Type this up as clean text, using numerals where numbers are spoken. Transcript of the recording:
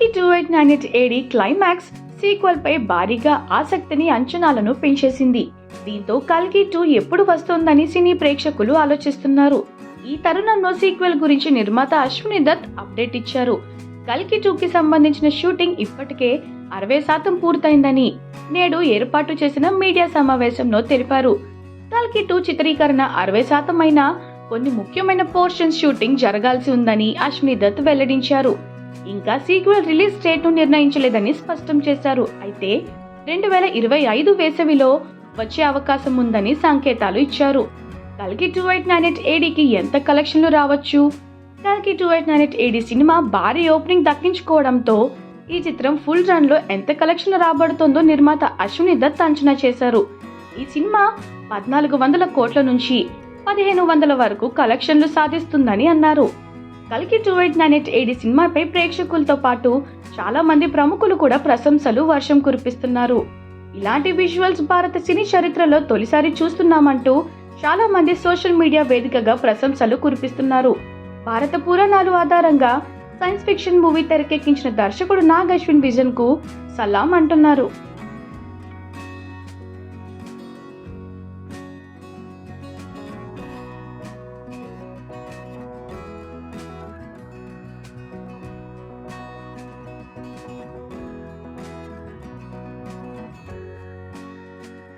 కల్కి 2898 AD climax sequel పై భారీగా ఆసక్తిని అంచనాలను పెంచేసింది. దీంతో కల్కి 2 ఎప్పుడు వస్తోందని సినీ ప్రేక్షకులు ఆలోచిస్తున్నారు. ఈ తరుణంలో సీక్వెల్ గురించి నిర్మాత అశ్విని దత్ అప్డేట్ ఇచ్చారు. కల్కి 2కి సంబంధించిన షూటింగ్ ఇప్పటికే 60% పూర్తయిందని నేడు ఏర్పాటు చేసిన మీడియా సమావేశంలో తెలిపారు. కల్కి 2 చిత్రీకరణ 60% అయినా కొన్ని ముఖ్యమైన పోర్షన్స్ షూటింగ్ జరగాల్సి ఉందని అశ్విని దత్ వెల్లడించారు. ఇంకా సీక్వెల్ రిలీజ్ డేట్ ను నిర్ణయించలేదని స్పష్టం చేశారు. అయితే 2025 వేసవిలో వచ్చే అవకాశం ఉందని సంకేతాలు ఇచ్చారు. కల్కి 2898 ఏడీకి ఎంత కలెక్షన్లు రావచ్చు? కల్కి 2898 ఏడీ సినిమా భారీ ఓపెనింగ్ దక్కించుకోవడంతో ఈ చిత్రం ఫుల్ రన్ లో ఎంత కలెక్షన్లు రాబడుతుందో నిర్మాత అశ్విని దత్ అంచనా చేశారు. ఈ సినిమా 1400 కోట్ల నుంచి 1500 వరకు కలెక్షన్లు సాధిస్తుందని అన్నారు. కల్కి 2898 ఏడీ సినిమాపై ప్రేక్షకులతో పాటు చాలా మంది ప్రముఖులు కూడా ప్రశంసలు వర్షం కురిపిస్తున్నారు. ఇలాంటి విజువల్స్ భారత సినీ చరిత్రలో తొలిసారి చూస్తున్నామంటూ చాలా మంది సోషల్ మీడియా వేదికగా ప్రశంసలు కురిపిస్తున్నారు. భారత పురాణాలు ఆధారంగా సైన్స్ ఫిక్షన్ మూవీ తెరకెక్కించిన దర్శకుడు నాగ్ అశ్విన్ విజన్ కు సలాం అంటున్నారు.